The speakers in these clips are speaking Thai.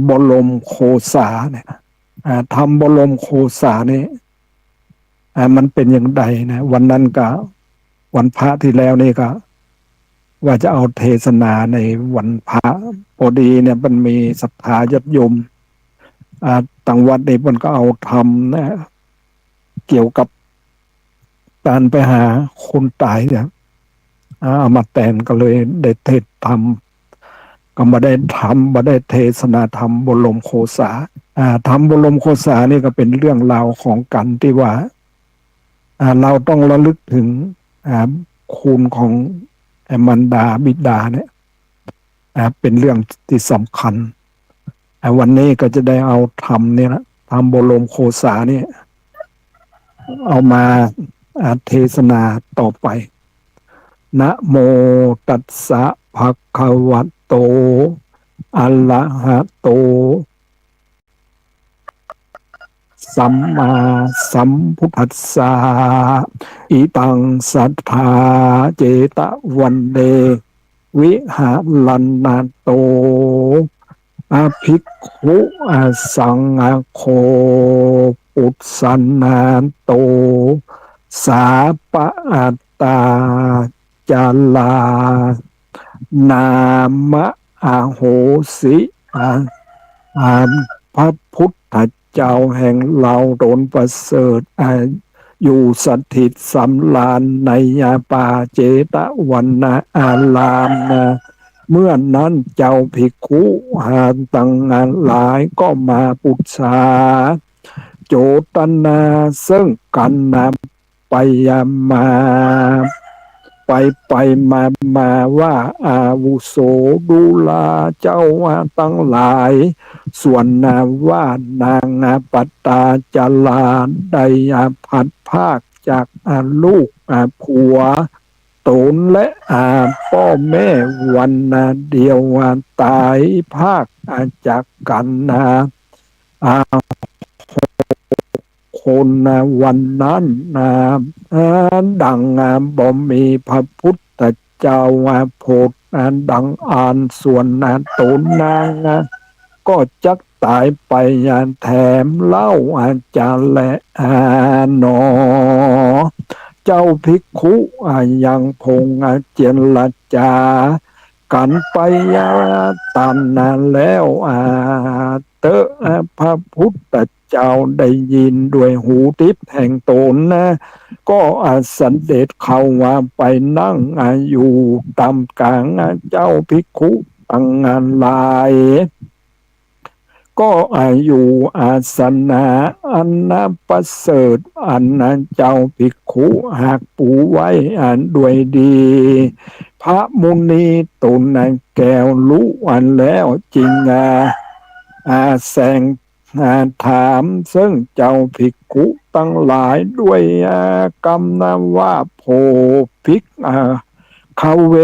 บรมโคสาเนี่ยทำบรมโคสาเนี่ยมันเป็นอย่างไรนะวันนั้นก็วันพระที่แล้วนี่ก็ว่าจะเอาเทศนาในวันพระพอดีเนี่ยมันมีศรัทธาญาติโยมต่างวัดนี่มันก็เอาทำนะเกี่ยวกับการไปหาคนตายเนี่ยเอามาแต่งก็เลยได้เทศธรรมก็มาได้เทศนาธรรมบรมโคสาธรรมบรมโคสานี่ก็เป็นเรื่องราวของกันที่ว่าเราต้องระลึกถึงคุณของมารดาบิดาเนี่ยเป็นเรื่องที่สำคัญวันนี้ก็จะได้เอาธรรมเนี่ยนะธรรมบรมโคสาเนี่ยเอามาเทศนาต่อไปนะโมตัสสะภะคะวะโตอะระหะโตสัมมาสัมพุทธัสสะอิตังสัทธาเจตวันเดวิหาลันนาโตอภิกขุสังโฆปุตสันนาโตสาปะอัตตาจาลานามะอาโหสิพระพุทธเจ้าแห่งเราโดนประเสริฐอยู่สถิตสำราญในยาป่าเจตวันนาอารามนะเมื่อนั้นเจ้าภิกขุหาตั้งงานหลายก็มาปุจฉาโจตนาซึ่งกันนำไปมาไปมาว่าอาวุโสดูลาเจ้าว่าตั้งหลายส่วนนาว่านางปัตตาจลาได้พัดภาคจากลูกผัวตนและพ่อแม่วันเดียวตายภาคจากกันคนวันนั้นดังบ่มีพระพุทธเจ้าโพดดังอ่านส่วนตนนางก็จักตายไปแถมเล่าอาจารย์และหนอเจ้าภิกขุยังพงเจรจากันไปตันนานแล้วเตอะพระพุทธเจ้าได้ยินด้วยหูทิพย์แห่งตนก็สันเดชเข้าไปนั่งอยู่ตามกลางเจ้าภิกขุตั้งงานหลายก็อยู่อาสนะอันประเสริฐอันเจ้าภิกขุหากปูไว้ด้วยดีพระมุนีตนแก้วรู้แล้วจริงแสงถามซึ่งเจ้าภิกขุตั้งหลายด้วยกรรมว่าโพภิกเขาเว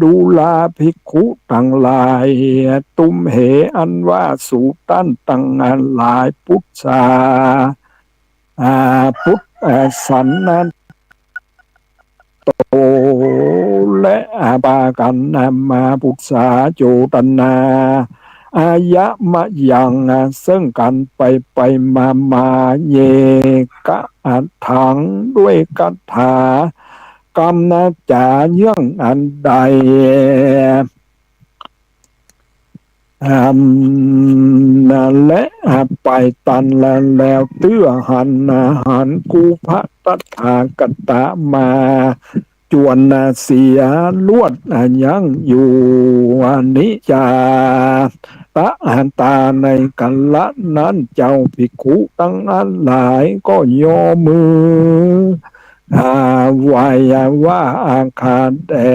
ดูลาภิกขุตั้งหลายตุมเหอันว่าสูตันตั้งงานหลายพุทธาพุทธสันนันโตและปากันมาพุทธาโจตนาอายะมะยังซึ่งกันไปมาเยกะถังด้วยกัตถากรรมจาเยื่องอันใดและไปตันแล้วเตื้อหันกูพระตถาคตมาจวนเสียลวดยังอยู่นิจาตะตาในกันละนั้นเจ้าภิกขุตั้งอันหลายก็ย่อมือวายว่าอาคาแด่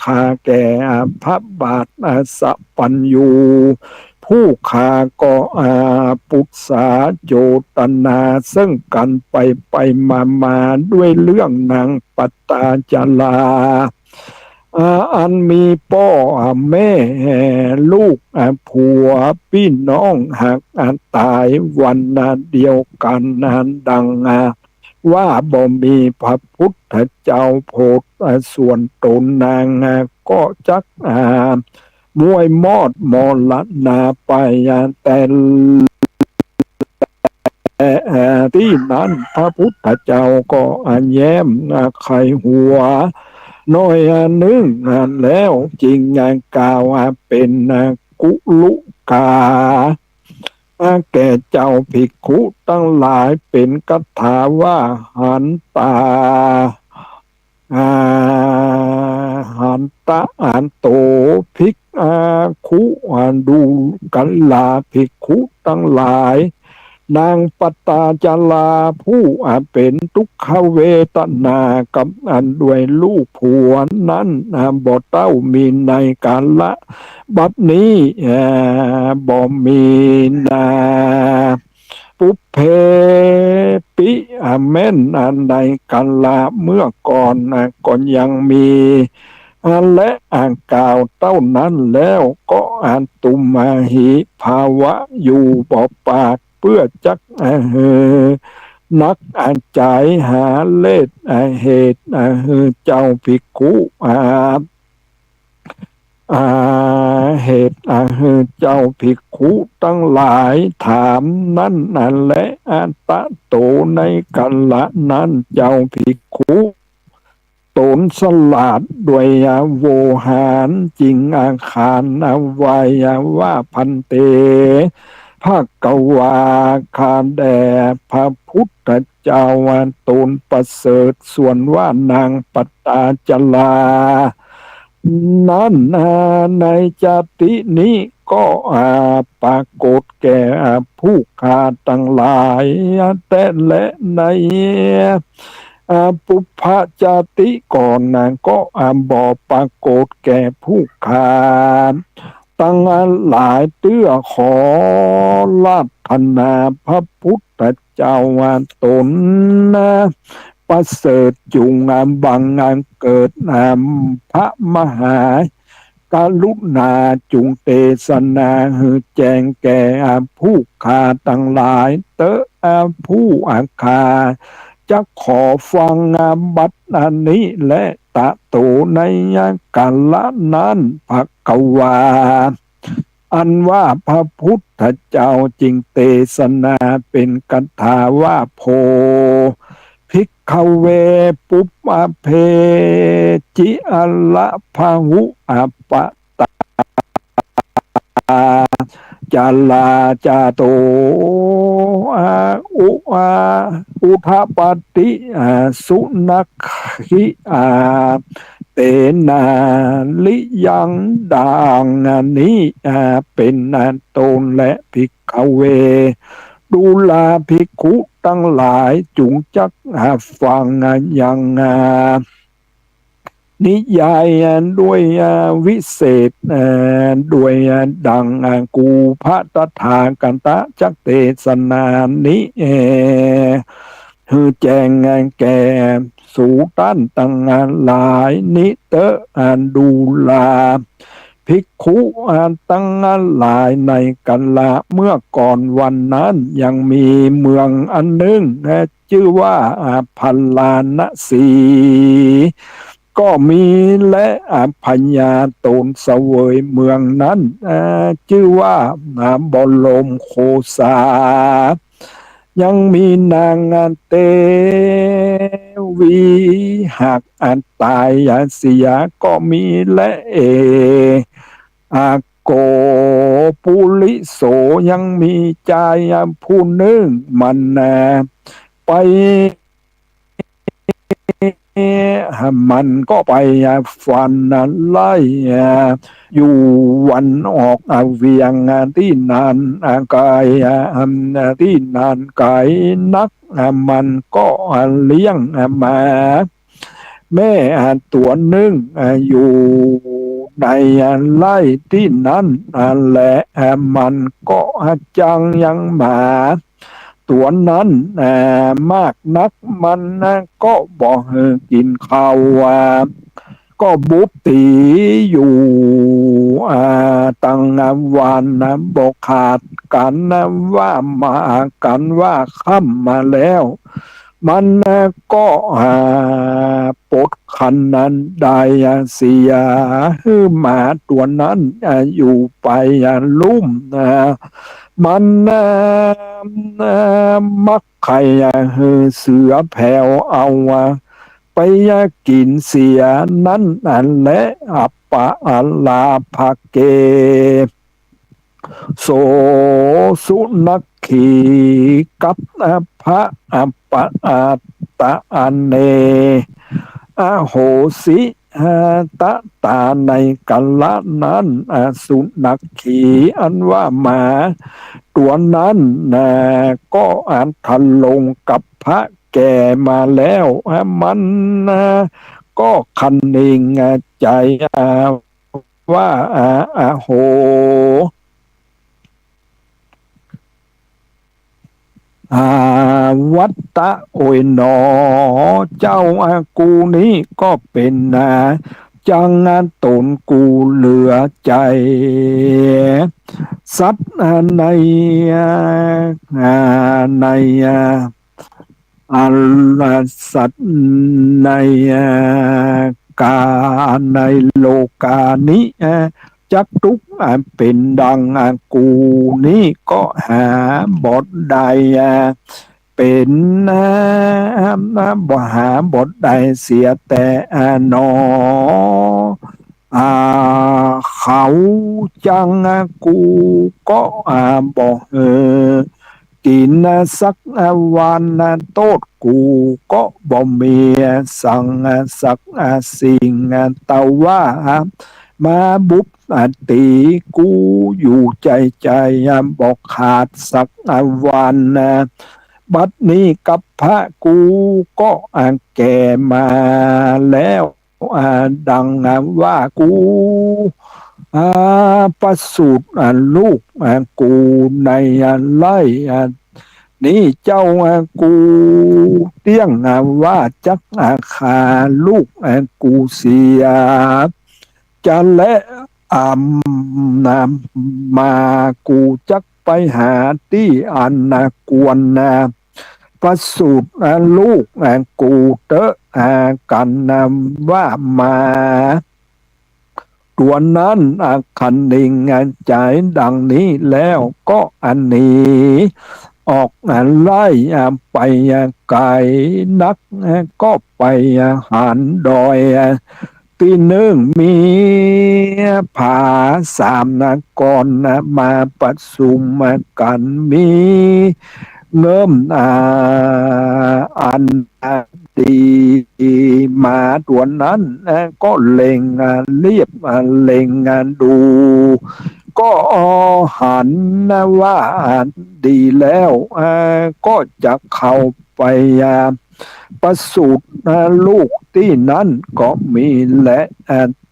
ข้าแก่พระบาทสัพพัญญูผู้ข้าก็ปุษสาโจตนาซึ่งกันไปมาด้วยเรื่องนางปัตตาจลาอันมีพ่อแม่ลูกผัวพี่น้องหากตายวันเดียวกันดังว่าบ่มีพระพุทธเจ้าโพธิส่วนตนนางก็จัก มวยมอดมอลนาไปแต่ที่นั้นพระพุทธเจ้าก็แย้มไขหัวน้อยนึงแล้วจริงกล่าวเป็นกุลุกาแก่เจ้าภิกขุตั้งหลายเป็นคาถาว่าหันตาอาหันตะอันโตภิกขุดูกันลาภิกขุตั้งหลายนางปตาจาราผู้เป็นทุกขเวทนากับอันด้วยลูกผัวนั้นบ่เต้ามีในกาละบัดนี้บ่มีนาปุเพปิแม่นในกาละเมื่อก่อนก่อนยังมีและกล่าวเต้านั้นแล้วก็ตุมหิภาวะอยู่บ่ปากเพื่อจักนักใจหาเลสเหตุเจ้าภิกขุเหตุเจ้าภิกขุตั้งหลายถามนั่นแหละตะโตในกัลละนั้นเจ้าภิกขุตนสลาดด้วยโวหารจริงอาคารวายว่าพันเตภาคกวาคาแด่พระพุทธเจ้าตนประเสริฐส่วนว่านางปตาจลานั้นในจตินี้ก็ปรากฏแก่ผู้ขาตั้งหลายแต่และในปุพพจติก่อนก็บ่ปรากฏแก่ผู้ขาตั้งหลายเตื้อขอลาภนาพระพุทธเจ้าตนประเสริฐจุงบังเกิดพระมหากรุณาจุงเทศนาแจงแก่ผู้ขาตั้งหลายเตอผู้คาจะขอฟังบัดนี้และตะโตในกาลนั้นภควาอันว่าพระพุทธเจ้าจริงเทศนาเป็นคาถาว่าโพภิกขเวปุปเพจิอละพะหุปตาจาลาจาโตอุทปติสุนัขขิเตนาลิยังดังนี้เป็นตนและภิกขเวดูลาภิกขุตั้งหลายจุงจักฟังยังนิยายด้วยวิเศษด้วยดังกูพระตถากันตะจักเทศนานี้แจงแก่สูตันตั้งหลายนิเตอดูลาภิกขุตั้งหลายในกันละเมื่อก่อนวันนั้นยังมีเมืองอันหนึ่งชื่อว่าพัลลานสีก็มีและพญาตนเสวยเมืองนั้นชื่อว่าบรมโคสายังมีนางเตวีหักตายเสียก็มีและโกปุลิโสยังมีใจผู้หนึ่งมันไปมันก็ไปฟันไล่อยู่วันออกเวียงที่นานไกลที่นานไกลนักมันก็เลี้ยงมาแม่ตัวหนึ่งอยู่ในไล่ที่นั้นและมันก็จังยังหมาตัวนั้นมากนักมันก็บอกกินข้าวก็บุบตีอยู่ตั้งวันบอกขาดกันว่ามากันว่าค่ำมาแล้ว มันก็ปลดคันนั้นได้เสียให้หมาตัวนั้นอยู่ไปลุ่มมันมักไข่เสือแผ่วเอาไปกินเสียนั้นและอัปปะอาลาภาเกโสสุนักขีกับพระอัปปะอาตะอันเนอโหสิตะตาในกัลละนั้นสุนักขีอันว่าหมาตัวนั้นก็ทันลงกับพระแก่มาแล้วมันก็คันเองใจว่าโหวัตตะโอยหนอเจ้ากูนี้ก็เป็นจังตนกูเหลือใจสัตว์ในในอัลสัตว์ในกาในโลกานี้จักทุกเป็นดังกูนี้ก็หาบทใดเป็นบ่หาบทใดเสียแต่นอเขาจังกูก็บอกกินสักวันโตดกูก็บ่มีสั่งสักสิ่งแต่ว่ามาบุบตีกูอยู่ใจบอกขาดสักวันบัดนี้กับพระกูก็แก่มาแล้วดังว่ากูประสูติลูกกูในไล่นี่เจ้ากูเตี้ยงว่าจักขาลูกกูเสียจะและมากูจักไปหาที่อันกวนประสูติลูกกูเตอะกันว่ามาตัวนั้นคันหนึ่งใจดังนี้แล้วก็อันนี้ออกไล่ไปไกลนักก็ไปหันดอยตีหนึ่งมีผาสามก่อนมาประชุมกันมีเงิมอันดีมาตัวนั้นก็เล็งเรียบเล็งดูก็หันว่าดีแล้วก็จะเข้าไปประสูติลูกที่นั้นก็มีและ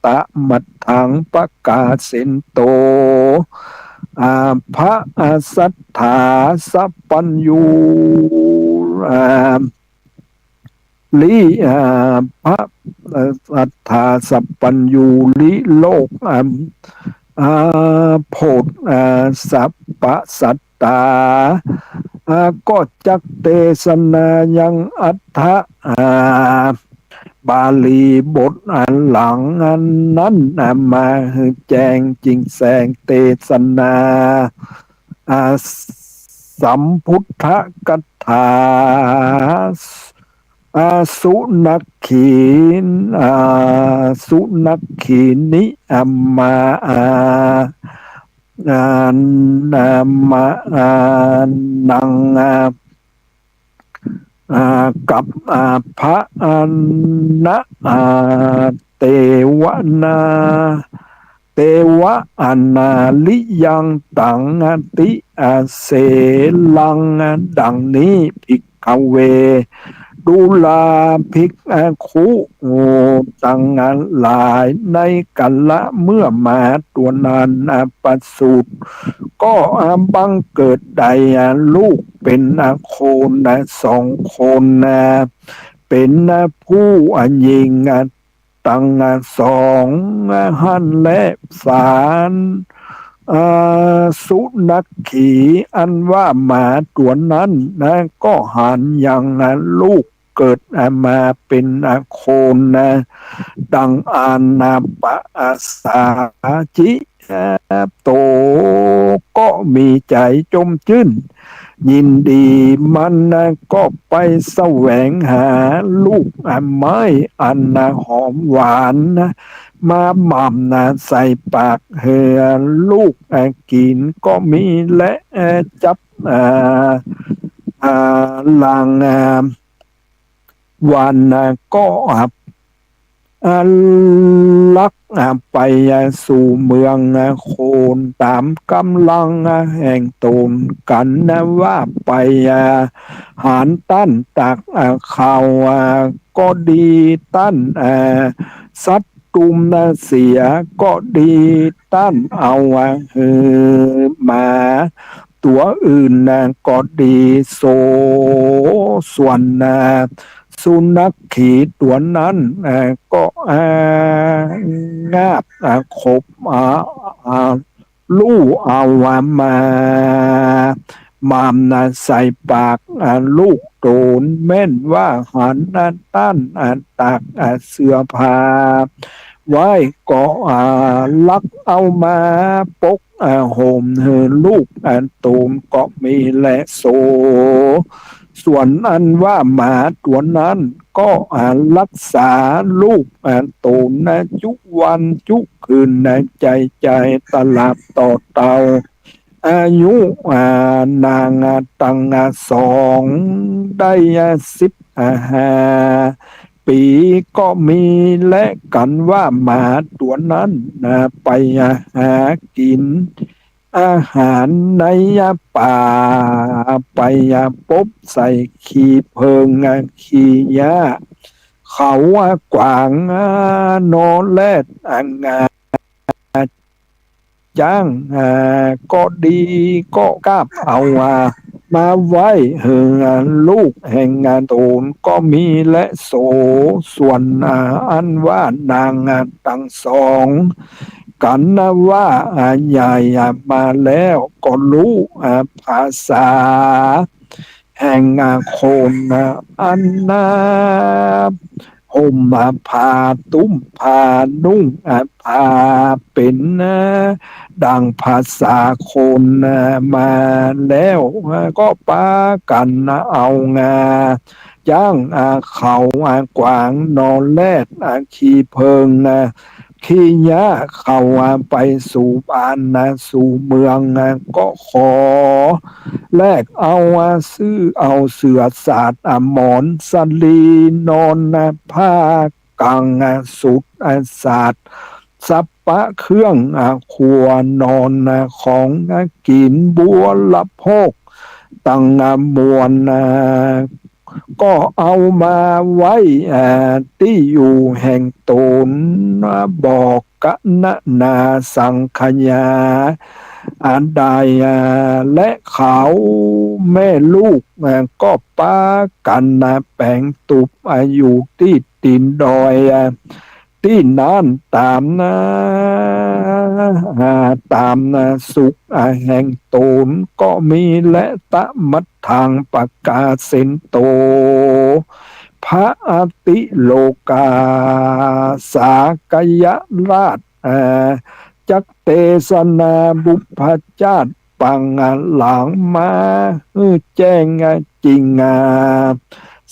ตะมัดถังประกาศสินโตพระสัทธาสัพปัญญูลิพระสัทธาสัพปัญญูลิโลกโพธสัพปะสัตตาก็จักเทศนายังอัฏฐบาลีบทอันหลังอันนั้นมาแจงจริงแสงเทศนาสัมพุทธกัตถาสุนักขีสุนักขีนิมามานังกับพระนะเตวนาเตวะอนาลิยังตังติเสลังดังนี้ภิกขเวดูลาภิกขุตั้งหลายในกันละเมื่อมาตัวนั้นประสูติก็บังเกิดใดลูกเป็นโคนสองคนเป็นผู้หญิงตั้งสองหันและสาร สุนัขขี่อันว่าหมาตัวนั้นนะก็หันอย่างนะลูกเกิดมาเป็นโคนนะดังอานาปะอาสาจิโตก็มีใจจมชื่นยินดีมันนะก็ไปแสวงหาลูกไม้อันนะหอมหวานนะมาหม่ำนะใส่ปากเฮือลูกกินก็มีและจับลางวันก็อันลักไปสู่เมืองโคนตามกำลังแห่งตนกันนะว่าไปหารตั้นตักข่าวก็ดีตั้นสัตตุมนะเสียก็ดีตั้นเอามาตัวอื่นนะก็ดีโซส่วนสุนัขขี่ตัวนั้นก็งาบขบลู่เอามามามนะใส่ปากลูกโดนแม่นว่าหันต้านตากเสื้อผ้าไว้ก็ลักเอามาปกโหมลูกตูมก็มีและโซส่วนอันว่าหมาตัวนั้นก็รักษาลูกตูนนะจุวันจุคืนนะใจตลาดต่อเตาอายุนางตังสองได้15 ปีก็มีและกันว่าหมาตัวนั้นไปหากินอาหารในป่าไปพบใส่ขี้เพิงขี้ยาเขากวางนอนแลดงาจ้างก็ดีก็กล้าเอามาไว้ลูกแห่งงานโตนก็มีและโสส่วนอันว่านางตั้งสองกันนะว่าใหญ่มาแล้วก็รู้ภาษาแห่งโคนอันนาห่มผ้าตุ้มผ้านุ่งผ้าเป็นดังภาษาคนมาแล้วก็ปากันเอาจ้างเขากวางนอนแลดขี่เพิงขี้ยะเขาไปสู่บ้านสู่เมืองก็ขอแลกเอาซื้อเอาเสือสาดหมอนสลีนอนผ้ากางสุดสาดสับปะเครื่องครัวนอนของกินบัวละโพกตั้งมวลก็เอามาไว้ที่อยู่แห่งตนบอกกะนะนาสังขยาอันใดและเขาแม่ลูกก็ปากันแปลงตุบอยู่ที่ตีนดอยที่นั่นตามสุขแห่งตนก็มีและตะมัดทางปากกาเซนโตพระอติโลกาสากยราชจักเตสนาบุพชาติปังหลังมาแจ้งจริง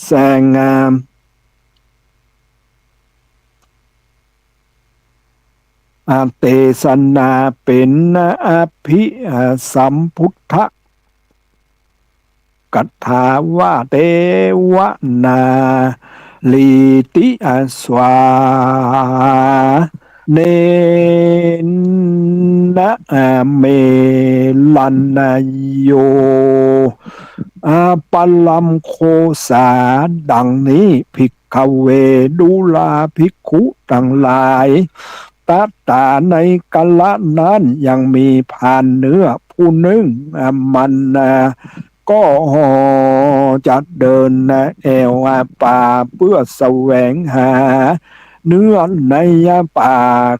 แสงเตสนาเป็นอภิสัมพุทธกัตถาว่าเตวนาลีติสวาเนนะเมลันนโยปลัมโคสาดังนี้ภิกขเวดุลาภิกขุทั้งหลายตัตตาในกาลนั้นยังมีผ่านเนื้อผู้หนึ่งมันก็จะเดินแอวป่าเพื่อแสวงหา เนื้อในป่า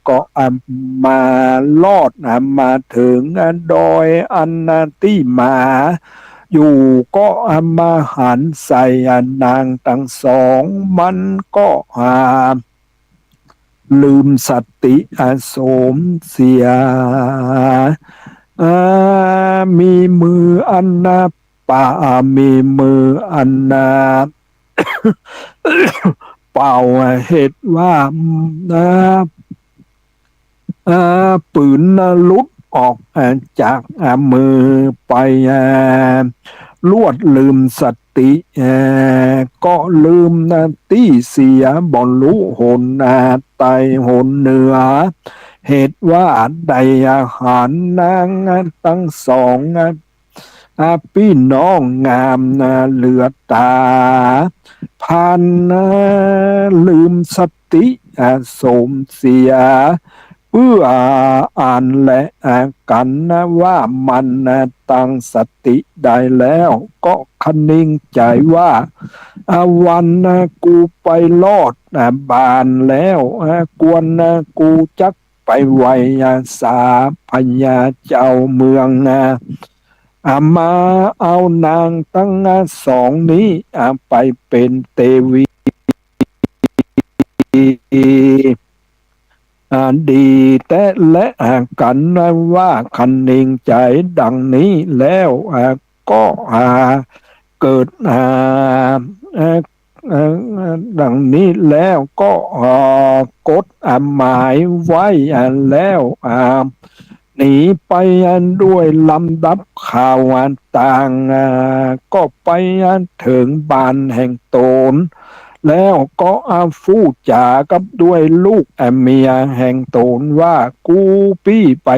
ก็มาลอดมาถึงดอยอันที่มาอยู่ก็มาหันใส่นางทั้งสองมันก็ลืมสติโสมเสียมีมืออันป่ามีมืออันเป่าเหตุว่าปืนลุดออกจากมือไปลวดลืมสติก็ลืมที่เสียบ่รู้หนไตหนเหนือเหตุว่าได้อาหารนางทั้งสองพี่น้องงามเหลือตาพันลืมสติโสมเสียเพื่ออ่านและกันว่ามันตั้งสติได้แล้วก็คนึงใจว่าวันกูไปลอดบานแล้วกวนกูจักไปไวสาพญาเจ้าเมืองมาเอานางทั้งสองนี้ไปเป็นเทวีดีแต่และกันว่าคันเองใจดังนี้แล้วก็เกิดดังนี้แล้วก็กดหมายไว้แล้วหนีไปด้วยลำดับข่าวต่างก็ไปถึงบ้านแห่งตนแล้วก็ฟู่จากับด้วยลูกเมียแห่งตนว่ากูปี้ไป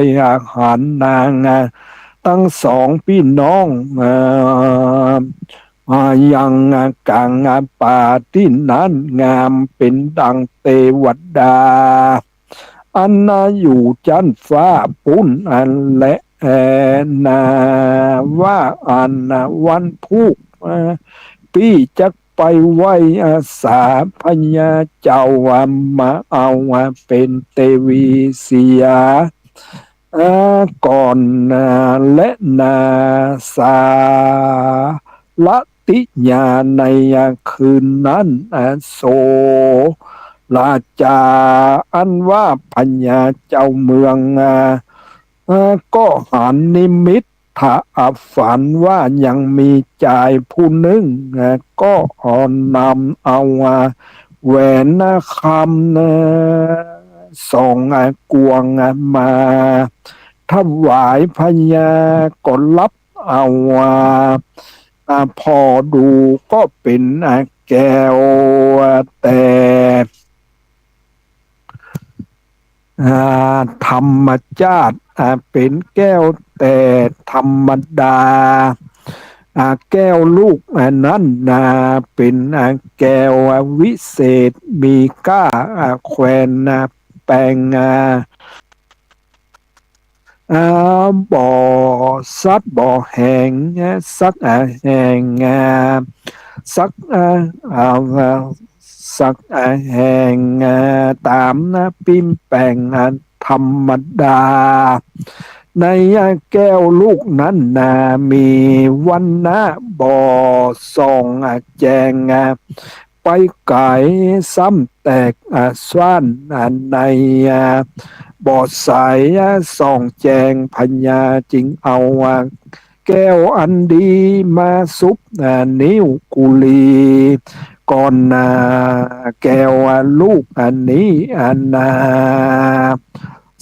หานางตั้งสองพี่น้องยังกลางป่าที่นั้นงามเป็นดังเทวดาอันอยู่จันฟ้าปุ้นอันและนาว่าอันวันพุกพี่จักไปไหว้สาพญาเจ้ามาเอาเป็นเทวีเสียก่อนและนาสาละติญาในคืนนั้นโสราชาอันว่าพญาเจ้าเมืองก็หันนิมิตถ้าฝันว่ายังมีชายผู้หนึ่งก็นำเอาแหวนคำส่งกวงมาถวายพญาก็รับเอาพอดูก็เป็นแก้วแต่ธรรมชาติเป็นแก้วแต่ธรรมดาแก้วลูกนั้นเป็นแก้ววิเศษมีก้าแควนแปลงบ่อซัดบ่อแห่งซักแห่งซักสักแห่งตามปิ้มแปงธรรมดาในแก้วลูกนั้นมีวันนะบ่อส่องแจงไปไก่ซ้ำแตกสว่านในบ่อสายส่องแจงพญาจึงเอาแก้วอันดีมาซุปนิ้วกุลีก่อนแก้วลูกอันนี้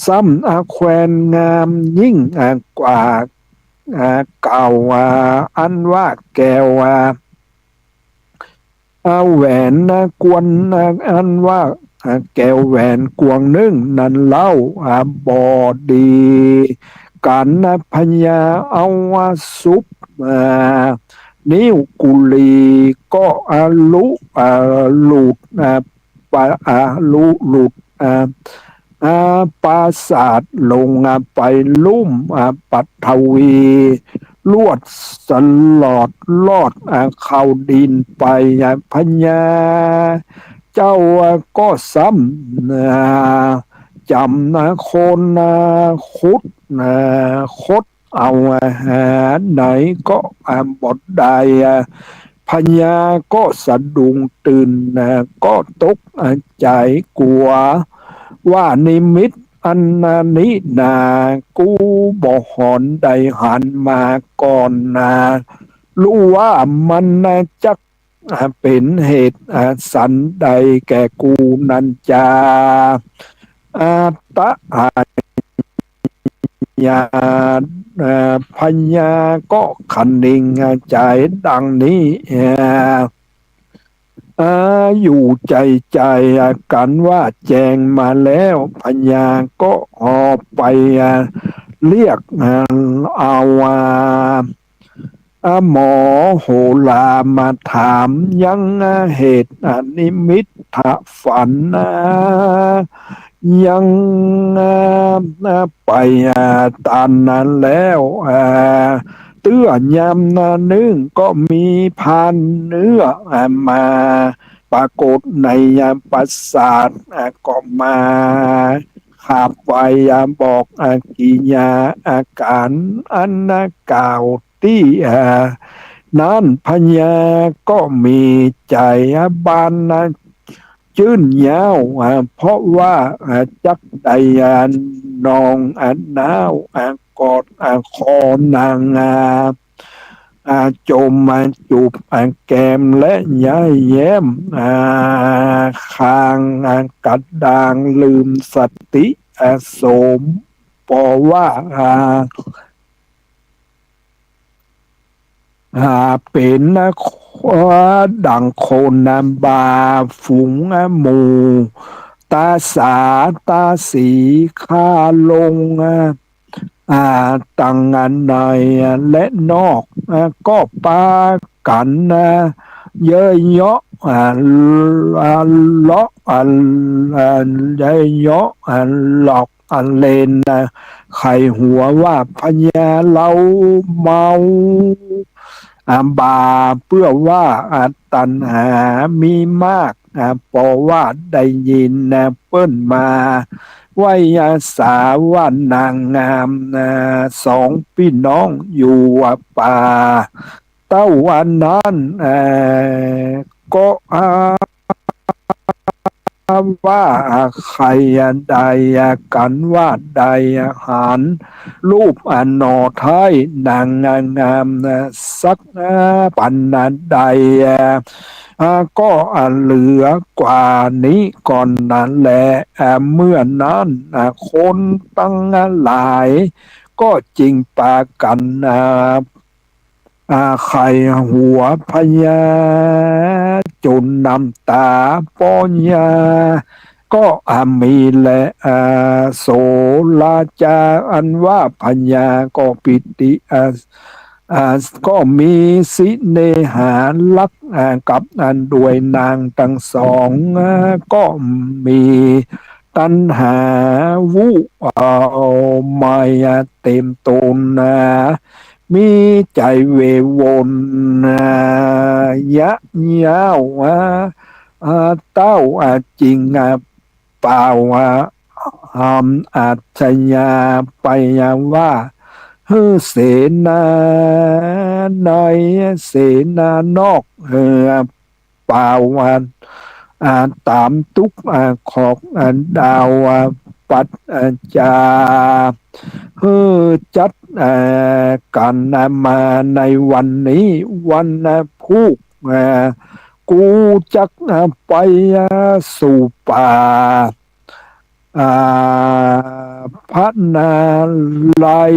ซ้ำแควนงามยิ่งกว่าเก่าอันว่าแก้วแหวนกวนอันว่าแก้วแหวนกวงนึ่งนั่นเล่าบอดีกันพญาเอาซุปนิ้วกุลีก็ลุหลุดปาลุหลุดปราสาทลงไปลุ่มปัทวีลวดสลอดลอดเข้าดินไปพญา เจ้าก็ซ้ำจำนะคนคุดคดเอาไหนก็บดได้พญาก็สะดุ้งตื่นก็ตกใจกลัวว่านิมิตอันนี้นากูบ่หอนได้หันมาก่อนรู้ว่ามันจักเป็นเหตุสันใดแก่กูนันจาอาตะอาญาพญาก็คันนิงใจดังนี้อยู่ใจกันว่าแจงมาแล้วพญาก็ออกไปเรียกเอาหมอโหรามาถามยังเหตุนิมิตฝันยังไปตามนั้นแล้วเตื้อยำนึ่งก็มีพานเนื้อมาปรากฏในปราสาทก็มาขับไว้บอกกิยาอาการอันกล่าวที่นั้นพญาก็มีใจบานจื่นยาวเพราะว่าจักไดนองนาวกอดคอนางจมจูบแก้มและย้ายแย้มคางกัดดางลืมสติโสมเพราะว่าเป็นดังโคนบาฝูงหมูตาสาตาสีข้าลงตั้งในและนอกก็ปากันเยอะเยาะเลาะเยอะเยาะหลอกเลนไขหัวว่าพญาเราเมาบาเพื่อว่าตัณหามีมากเพราะว่าได้ยินเปิ้นมาว่ายาสาว่านางงามสองพี่น้องอยู่ป่าเต้าวันนั้นก็ว่าใครใดกันว่าใดหารรูปอนอไทยนางงามสักปันใดก็เหลือกว่านี้ก่อนนั้นแหละเมื่อนั้นคนตั้งหลายก็จริงปากันไข่หัวพญาจนน้ำตาป้อนยาก็มีแหละโสลาจาอันว่าพญาก็ปิติก็มีสิเนหาลักกับด้วยนางทั้งสองก็มีตัณหาวุมายเต็มตนมีใจเววนยะยาวเต้าจริงเปล่าอาชญาไปว่าเสนาในเสนานอกเปล่าตามทุกของดาวปัจจาจัดกันมาในวันนี้วันพุกกูจักไปสู่ป่าพระนาลาย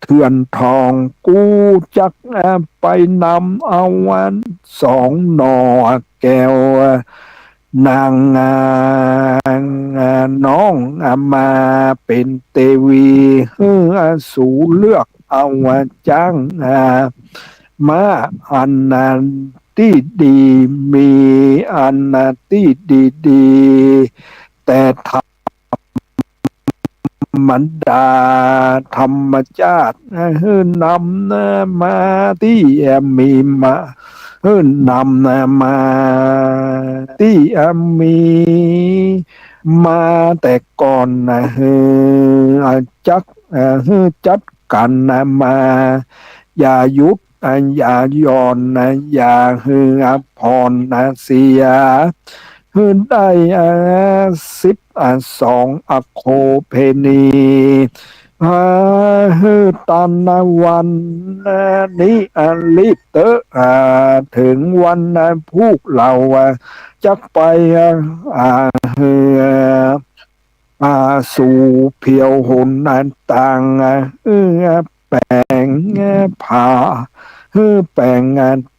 เถื่อนทองกูจักไปนำเอาวันสองหน่อแก้วนางน้องมาเป็นเตวีสู่เลือกเอาจ้างมาอันนั้นที่ดีมีอันที่ดีแต่ธรรมดาธรรมชาตินำมาที่มีมา นำมาที่มีมาแต่ก่อนจักจัดกันมาอย่ายุดอย่าย่อนอย่าพรเสียได้สิบ2โคเพนีตานวันนี้รีบเตอถึงวันพวกเราจะไปสู่เพียวหนต่างแปลงผ่าแปลง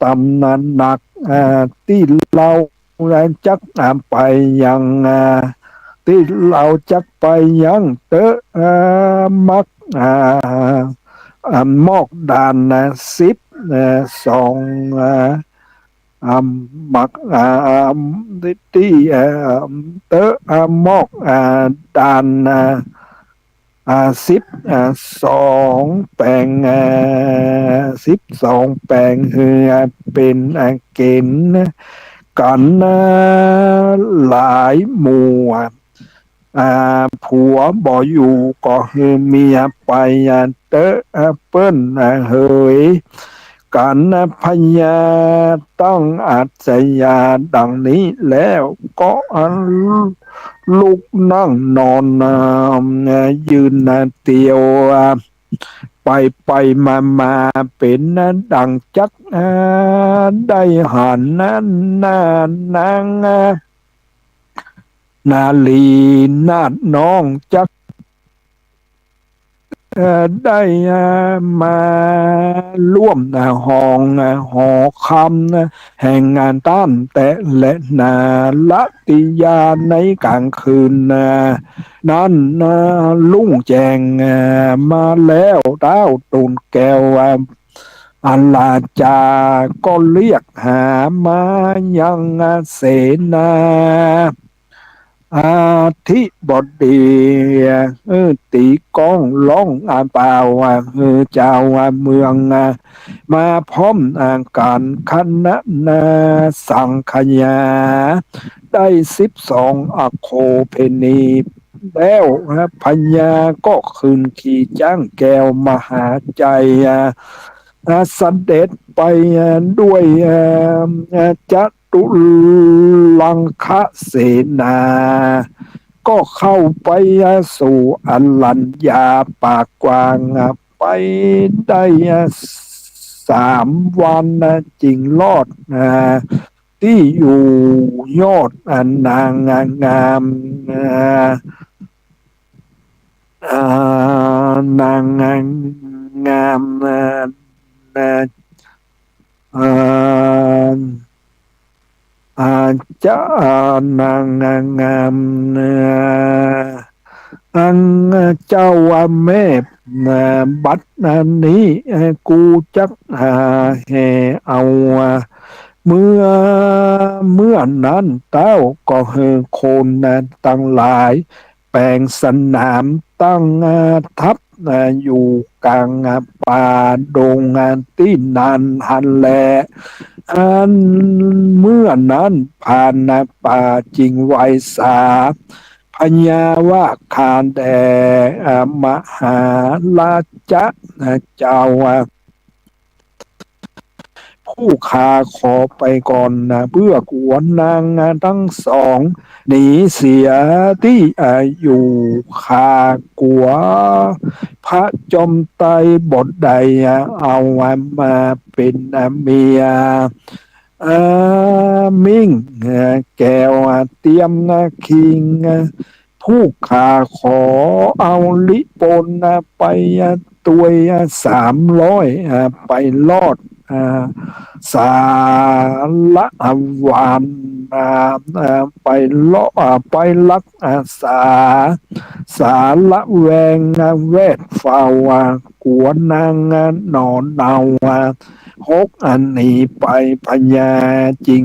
ตำนานหนักที่เราจักไปยังที่เราจักไปยังเตมักมอกดานสิบสองมักที่เตมอกดานสิบสองแปลง12แปลงเป็นเกณฑ์กันหลายหมู่ผัวบ่อยู่ก็เมียไปเตเปิ้นเฮยการพญาต้องอาจยาดังนี้แล้วก็ลุกนั่งนอนยืนเตียวไปมาเป็นดังจักได้หันนั้นนางนาลีนาดน้องจักได้มาร่วมห้องหอคำแห่งงานต้านแต่และนาละติยาในกลางคืนนั้นลุ่งแจงมาแล้วดาวตูนแก้วอัลลาจาก็เรียกหามายังเสนาอาทิบดีตีกองร้องเปล่าเจ้าเมืองมาพร้อมการคณะสังขยาได้12โคเพนีแล้วพญาก็คืนขี่จ้างแก้วมหาใจเสด็จไปด้วยจัตุลังคะเสนาก็เข้าไปสู่อลัญญาปากกวางไปได้3 วันจริงรอดที่อยู่ยอดนางงามนางงามจะนางงามอังเจ้าแม่บัดนี้กูจักแห่เอาเมื่อนั้นเต้าก็โคนตั้งหลายแปลงสนามตั้งทับอยู่กลางป่าดงที่นานหันแลเมื่อนั้นผ่านป่าจริงไวสาพญาว่าคานแด่มหาราชเจ้าผู้ข้าขอไปก่อนเพื่อกวนนางทั้งสองหนีเสียที่อยู่ข้ากลัวพระจอมไตรบทใดเอามาเป็นเมียมิ่งแก้วเตรียมคิงผู้ข้าขอเอาลิปนไปตัว300ไปลอดสาละวานไปเลาะไปลักสาละแวงแวดเฝ้ากวนนางนอนเนา6อันนี้ไปพญาจริง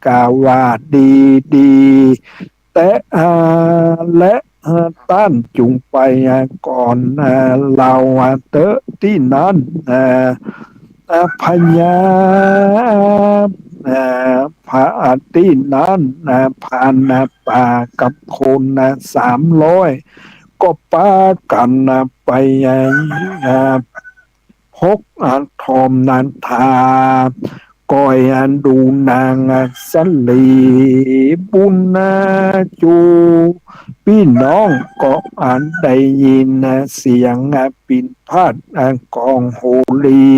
กาว่าดีแต่และต้านจุงไปก่อนเราเตอที่นั้น พญาพระอาทิตย์นั้นผ่านป่ากับคน300ก็ปากันไปพกทอมนันทาก้อยดูนางสลีบุญจูพี่น้องก็ได้ยินเสียงปิ่นพัดกองโหรี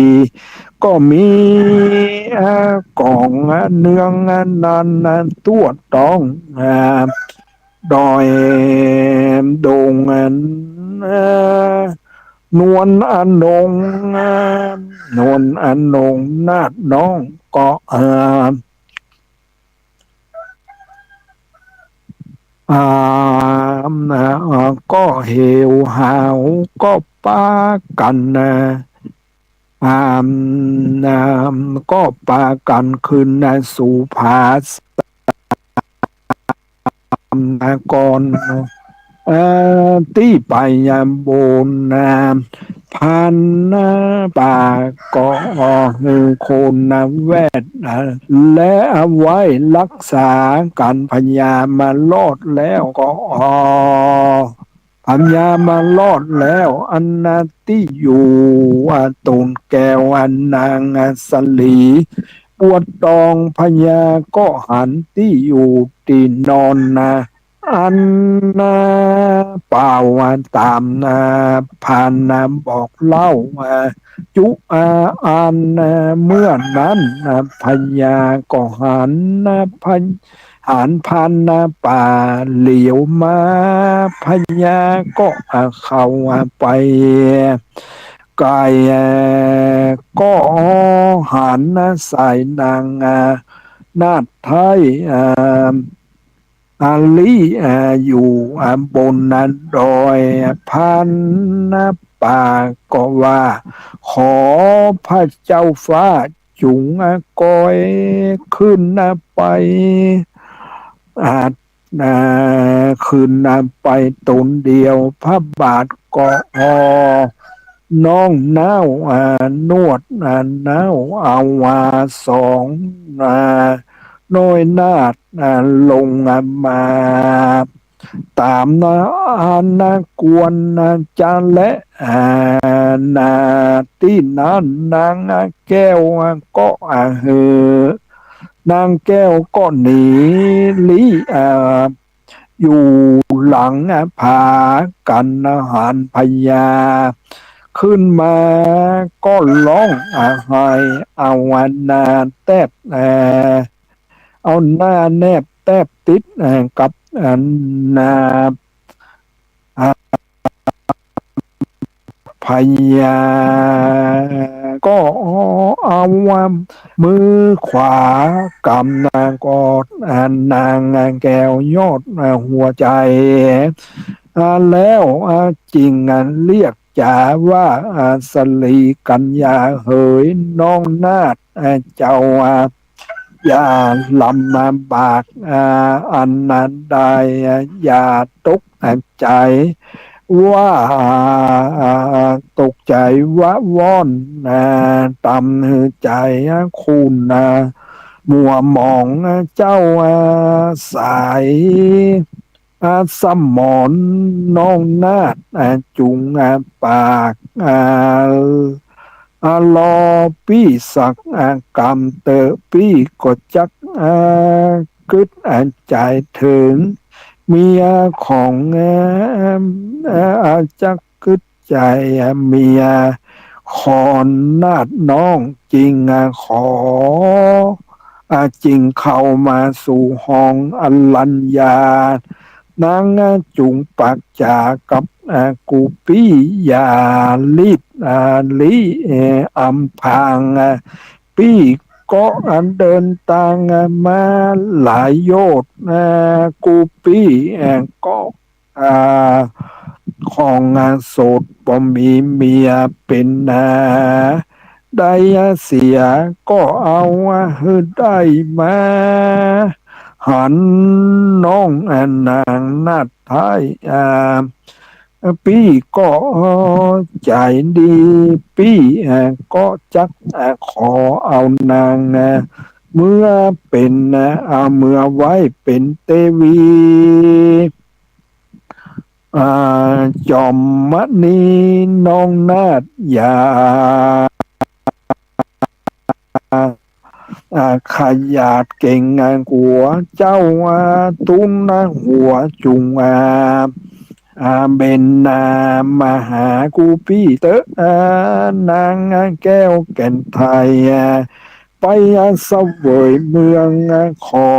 ก็มีกองเนืองนั้นตัวต้องดอยดงนวลอนงนวลอนงนาดน้องก็อ่ก็เหวหาวก็ป้ากันอ่ามก็ปากันขึ้นสู่ผาก่อนที่ไปบนพันป่าก็คนแวดและเอาไว้รักษากันพญามาลอดแล้วก็พญามาลอดแล้วอันนาที่อยู่ตูนแก้วอันนางสลีปวดตองพญาก็หันที่อยู่ตีนอนอันนาป่าวตามผ่านบอกเล่าจุอันเมื่อนั้นพญาก็หันพันป่าเหลียวมาพญาก็เข้าไปกายก็หันใส่นางนาฏไทยอาลีอยู่บนนั้นดอยพันป่าก็ว่าขอพระเจ้าฟ้าจุงกอยขึ้นไปขึ้นไปตนเดียวพระบาทก็น้องเน่านวดเน่าเอาสองน้อยนาดลงมาตามกวนจานและนาที่นั้นนางแก้วก็เหือนางแก้วก็หนีลิอยู่หลังผากันหันพญาขึ้นมาก็ร้องให้เอานาแทบเอาหน้าแนบแทบติดกับนาพญาก็เอามือขวากำนางกอดนางแก้วยอดหัวใจแล้วจริงเรียกจ๋าว่าสลีกัญญาเหยน้องนาดเจ้าอย่าลำบากอันนั้นได้อย่าตกใจว่าตกใจว่าว่อนตำใจคุณมัวมองเจ้าสายสมอนน้องนาดจุงปากรอปี้สักกรรมเตอปี้ก็จักกึดใจถึงเมียของจักกึดใจเมียขอนนาดน้องจริงขอจริงเข้ามาสู่ห้องอลัญญานางจุงปักจากับกูปี้ยาลิบลิอัมพังปี้ก็เดินทางมาหลายโยชน์กูปี้ก็ของโสดบ่มีเมียเป็นได้เสียก็เอาได้มาหันน้องนางนาดท้าย พี่ก็ใจดีพี่ก็จักขอเอานางเมื่อเป็นเมื่อไว้เป็นเตวีอ่จอมมณีน้องนาฏยาขยาดเก่งหัวเจ้าตุนหัวจุงเบนมาหากูพี่เตอะนางแก้วแก่นไทยไปเสวยเมืองขอ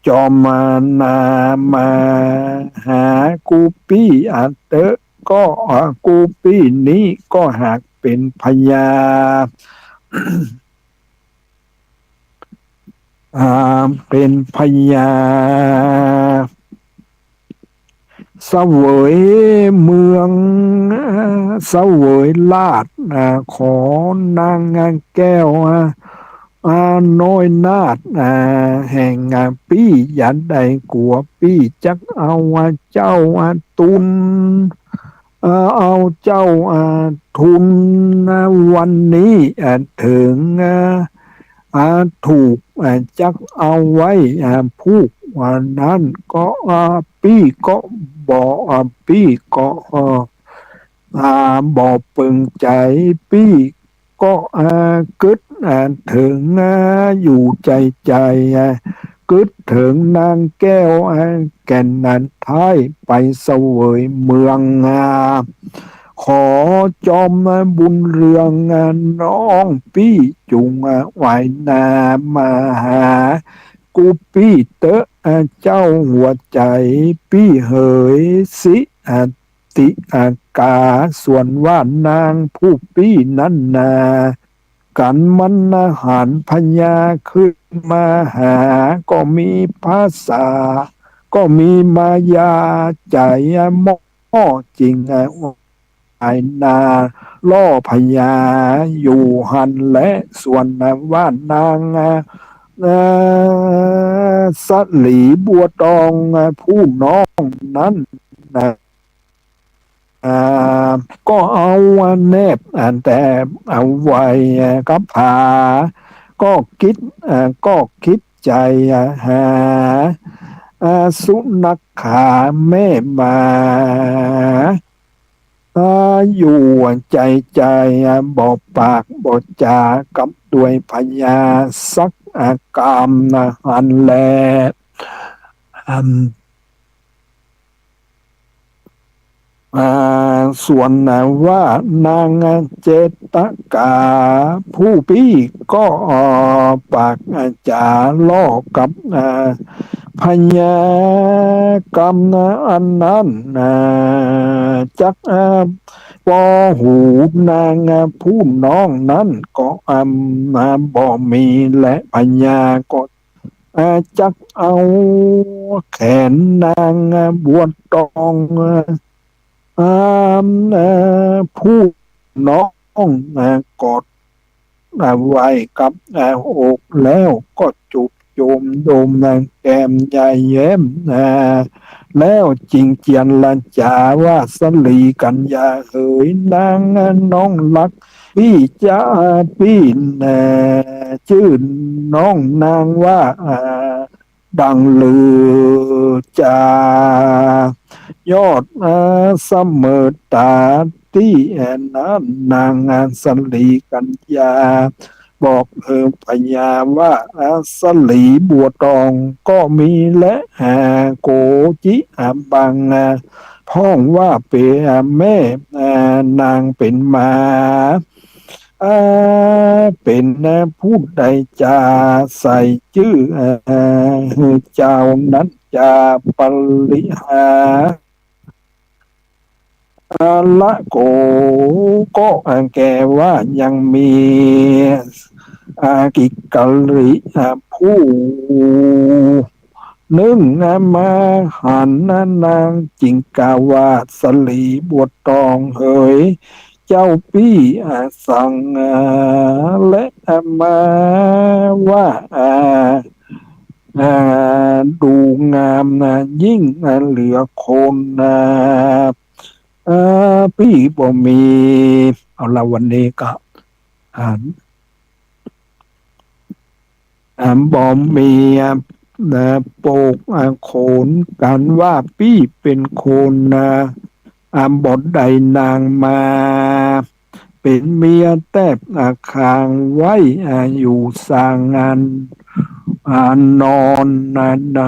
จอมนามาหากูปี้เตอะก็กูปี้นี้ก็หากเป็นพญาเป็นพญาเสวยเมืองเสวยลาดขอนางแก้วน้อยนาดแห่งปี้ยันใดกัวปี้จักเอาเจ้าตุนเอาเจ้าทุนวันนี้ถึงถูกจักเอาไว้ผูกวันนั้นก็ปี้ก็บอกปี้ก็บอกปึงใจปี้ก็กึดถึงอยู่ใจใจกึดถึงนางแก้วแก่นนันท้ายไปเสวยเมืองขอจอมบุญเรืองน้องปี้จุงไหวนามาหากูปี้เตอะเจ้าหัวใจปี้เหยสิติอากาส่วนว่านางผู้ปี้นั้นกันมันหันพญาขึ้นมาหาก็มีภาษาก็มีมายาใจม่อจริงไอนาล่อพญาอยู่หันและส่วนว่านางสลีบัวตองผู้น้องนั้นก็เอาแนบแต่เอาไว้กับผาก็คิดก็คิดใจหาสุนัขขาแม่มาอยู่ใจใจบอกปากบอกจากับด้วยพญาสักกามหันแลส่วนว่านางเจตกาผู้พี่ก็ปากจาล่อกับพญากรรมอันนั้นจักปอหูนางผู้น้องนั้นก็มาบ่มีและพญาก็จักเอาแขนนางบวชตองผู้น้องกอดไว้กับอกแล้วก็จุบโยมโดมแก้มใหญ่แย้มแล้วจริงเจียนละจาว่าสลีกันยาเอ๋ยนางน้องรักพี่จ้าพี่ชื่อน้องนางว่าดังลือจายอดเสมอตาที่นั้นนางสลีกันยาบอกพญาว่าสลีบัวตองก็มีและโกจิบังพ้องว่าเปแม่นางเป็นมาเป็นผู้ใดจะใส่ชื่อเจ้านั้นจะปริหาละโกก็แกว่ายังมีกิกะลิผู้นึ่งมาหันนางจิงกาวาสลีบวชตองเฮยเจ้าปี้สั่งและมาว่า อ่ดูงามนะยิ่งเหลือคนนะพี่บ่มีเอาละวันนี้ก็อ่าบ่มีนะโปกโขนกันว่าพี่เป็นคนนะบ่ได้นางมาเป็นเมียแทบคางไว้อยู่สร้างงานนอนใน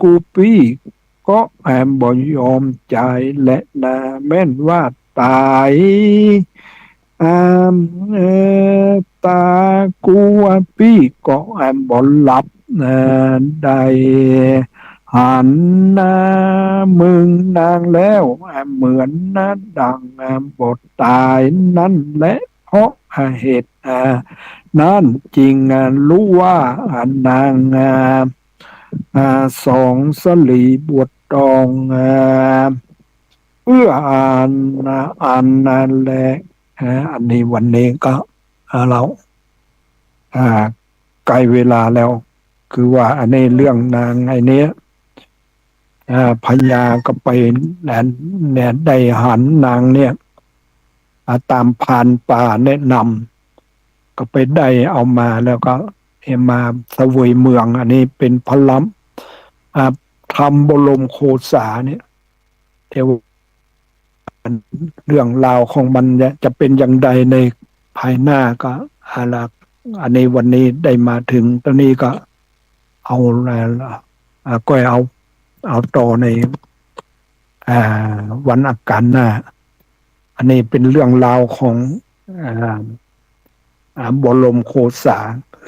กูปี้ก็บ่ยอมใจายและนาแม่นว่าตายอ่าเอตากูว่าพี่ก็บ่หลับได้หันหน้ามึงนางแล้วเหมือนน้าดังบทตายนั่นแหละเพราะเหตุนั่นจริงรู้ว่านางสองสลีบวชตองเพื่ออ่านนั่นแหละอันนี้วันนี้ก็เราอ่าใกล้เวลาแล้วคือว่าอันนี้เรื่องนางไอ้เนี้ยพญาก็ไปแหนเนี่ยได้หันนางเนี่ยตามพรานป่าแนะนำก็ไปได้เอามาแล้วก็เอามาเสวยเมืองอันนี้เป็นพระล้ำทำบรมโคสาเนี่ยเทวเรื่องราวของมันเนี่ยจะเป็นอย่างใดในภายหน้าก็อะไรอันนี้วันนี้ได้มาถึงตอนนี้ก็เอาอะไรก็เอาต่อในอ่าวันอังคารหน้าอันนี้เป็นเรื่องราวของอ่าบรมโคสา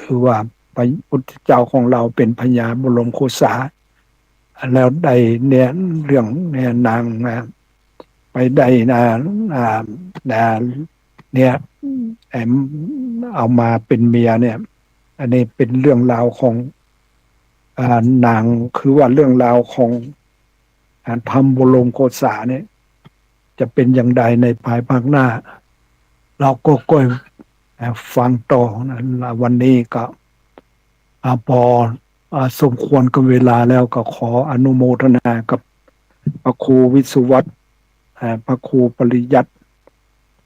คือว่าพระพุทธเจ้าของเราเป็นพญาบรมโคสาแล้วได้เนี่ยเรื่องเนี่ยนางไปได้อ่าเนี่ยแอมเอามาเป็นเมียเนี่ยอันนี้เป็นเรื่องราวของนางคือว่าเรื่องราวของธรรมบรมโกษาเนี่ยจะเป็นอย่างใดในภายภาคหน้าเราก็ฟังต่อนะวันนี้ก็พอสมควรกับเวลาแล้วก็ขออนุโมทนากับพระครูวิสุวัตพระครูปริยัติ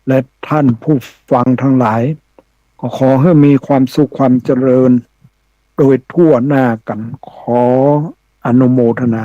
และท่านผู้ฟังทั้งหลายก็ขอให้มีความสุขความเจริญโดยทั่วหน้ากันขออนุโมทนา